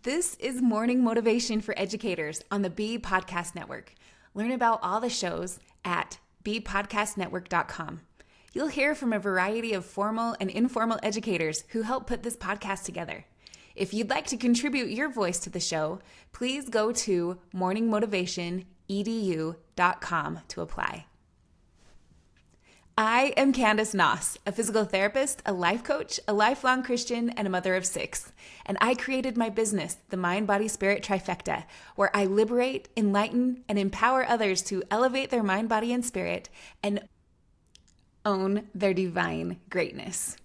This is Morning Motivation for Educators on the Bee Podcast Network. Learn about all the shows at beepodcastnetwork.com. You'll hear from a variety of formal and informal educators who help put this podcast together. If you'd like to contribute your voice to the show, please go to morningmotivationedu.com to apply. I am Candice Noss, a physical therapist, a life coach, a lifelong Christian, and a mother of 6. And I created my business, the Mind, Body, Spirit Trifecta, where I liberate, enlighten, and empower others to elevate their mind, body, and spirit and own their divine greatness.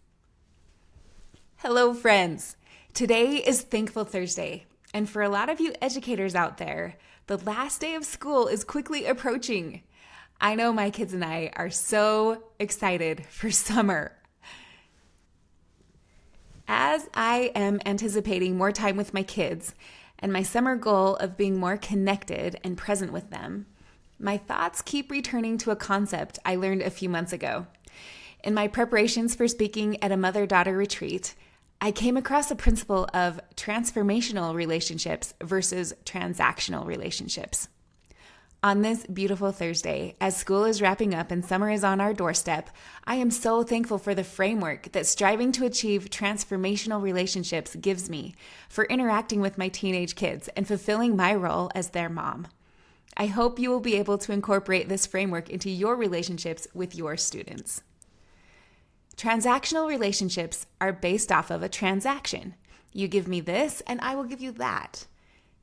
Hello, friends. Today is Thankful Thursday. And for a lot of you educators out there, the last day of school is quickly approaching. I know my kids and I are so excited for summer. As I am anticipating more time with my kids and my summer goal of being more connected and present with them, my thoughts keep returning to a concept I learned a few months ago. In my preparations for speaking at a mother-daughter retreat, I came across a principle of transformational relationships versus transactional relationships. On this beautiful Thursday, as school is wrapping up and summer is on our doorstep, I am so thankful for the framework that striving to achieve transformational relationships gives me for interacting with my teenage kids and fulfilling my role as their mom. I hope you will be able to incorporate this framework into your relationships with your students. Transactional relationships are based off of a transaction. You give me this and I will give you that.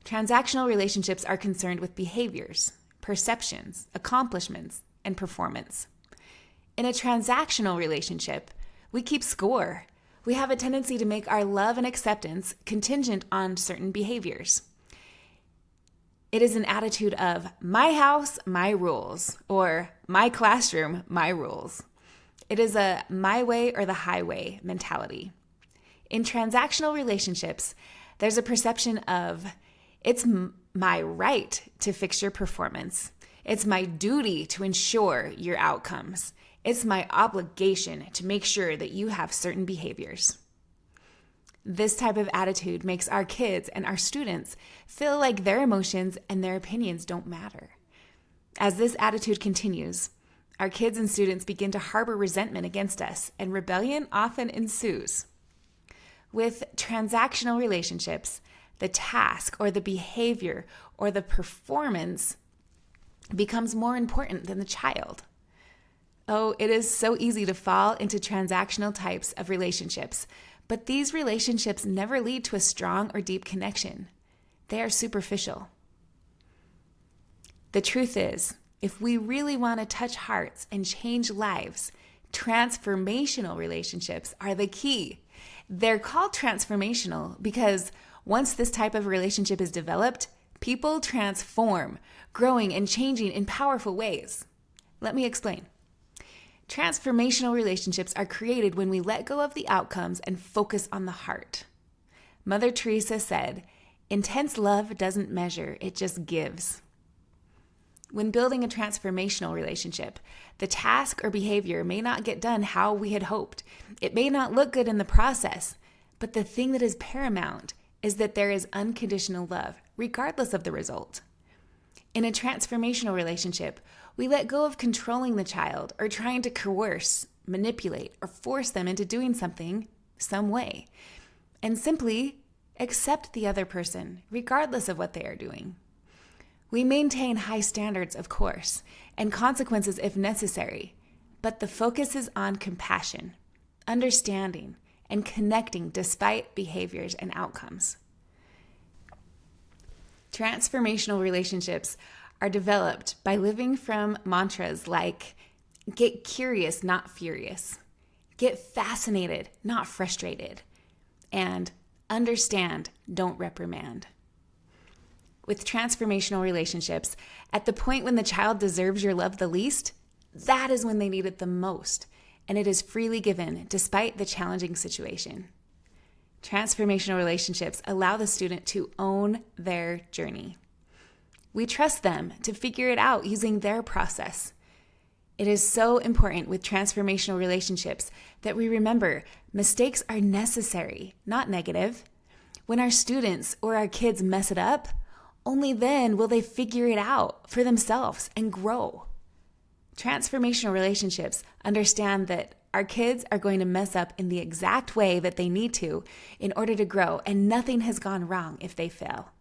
Transactional relationships are concerned with behaviors, perceptions, accomplishments, and performance. In a transactional relationship, we keep score. We have a tendency to make our love and acceptance contingent on certain behaviors. It is an attitude of my house, my rules, or my classroom, my rules. It is a my way or the highway mentality. In transactional relationships, there's a perception of it's my right to fix your performance. It's my duty to ensure your outcomes. It's my obligation to make sure that you have certain behaviors. This type of attitude makes our kids and our students feel like their emotions and their opinions don't matter. As this attitude continues, our kids and students begin to harbor resentment against us, and rebellion often ensues. With transactional relationships, the task or the behavior or the performance becomes more important than the child. Oh, it is so easy to fall into transactional types of relationships, but these relationships never lead to a strong or deep connection. They are superficial. The truth is, if we really want to touch hearts and change lives, transformational relationships are the key. They're called transformational because once this type of relationship is developed, people transform, growing and changing in powerful ways. Let me explain. Transformational relationships are created when we let go of the outcomes and focus on the heart. Mother Teresa said, "Intense love doesn't measure, it just gives." When building a transformational relationship, the task or behavior may not get done how we had hoped. It may not look good in the process, but the thing that is paramount is that there is unconditional love, regardless of the result. In a transformational relationship, we let go of controlling the child or trying to coerce, manipulate, or force them into doing something, some way, and simply accept the other person, regardless of what they are doing. We maintain high standards, of course, and consequences if necessary, but the focus is on compassion, understanding, and connecting despite behaviors and outcomes. Transformational relationships are developed by living from mantras like, get curious, not furious, get fascinated, not frustrated, and understand, don't reprimand. With transformational relationships, at the point when the child deserves your love the least, that is when they need it the most, and it is freely given despite the challenging situation. Transformational relationships allow the student to own their journey. We trust them to figure it out using their process. It is so important with transformational relationships that we remember mistakes are necessary, not negative. When our students or our kids mess it up, only then will they figure it out for themselves and grow. Transformational relationships understand that our kids are going to mess up in the exact way that they need to in order to grow, and nothing has gone wrong if they fail.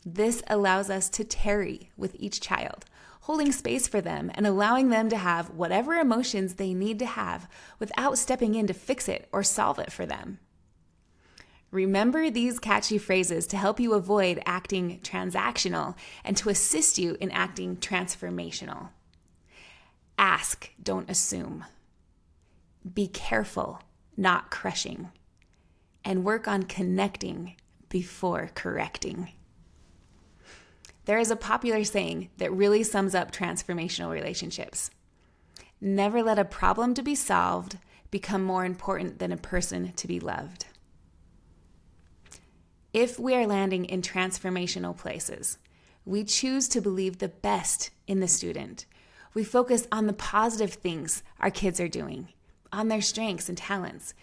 This allows us to tarry with each child, holding space for them and allowing them to have whatever emotions they need to have without stepping in to fix it or solve it for them. Remember these catchy phrases to help you avoid acting transactional and to assist you in acting transformational. Ask, don't assume. Be careful, not crushing. And work on connecting before correcting. There is a popular saying that really sums up transformational relationships. Never let a problem to be solved become more important than a person to be loved. If we are landing in transformational places, we choose to believe the best in the student. We focus on the positive things our kids are doing, on their strengths and talents.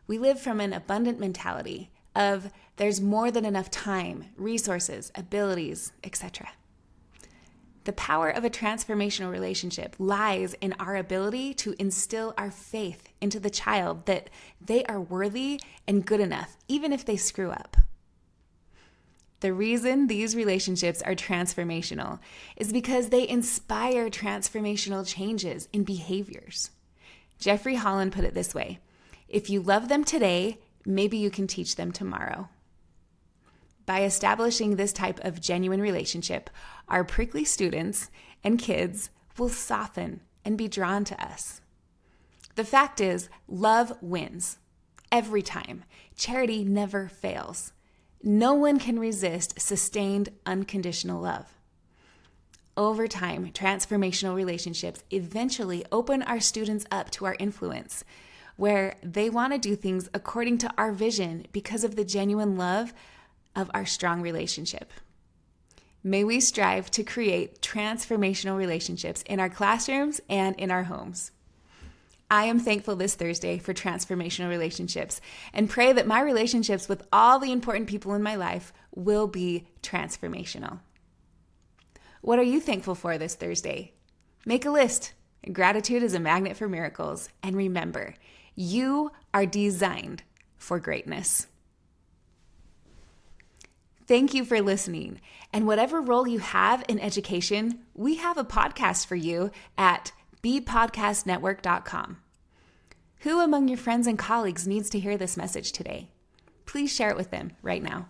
We live from an abundant mentality of there's more than enough time, resources, abilities, etc. The power of a transformational relationship lies in our ability to instill our faith into the child that they are worthy and good enough, even if they screw up. The reason these relationships are transformational is because they inspire transformational changes in behaviors. Jeffrey Holland put it this way: if you love them today, maybe you can teach them tomorrow. By establishing this type of genuine relationship, our prickly students and kids will soften and be drawn to us. The fact is, love wins. Every time. Charity never fails. No one can resist sustained, unconditional love. Over time, transformational relationships eventually open our students up to our influence, where they want to do things according to our vision because of the genuine love of our strong relationship. May we strive to create transformational relationships in our classrooms and in our homes. I am thankful this Thursday for transformational relationships and pray that my relationships with all the important people in my life will be transformational. What are you thankful for this Thursday? Make a list. Gratitude is a magnet for miracles. And remember, you are designed for greatness. Thank you for listening. And whatever role you have in education, we have a podcast for you at bepodcastnetwork.com. Who among your friends and colleagues needs to hear this message today? Please share it with them right now.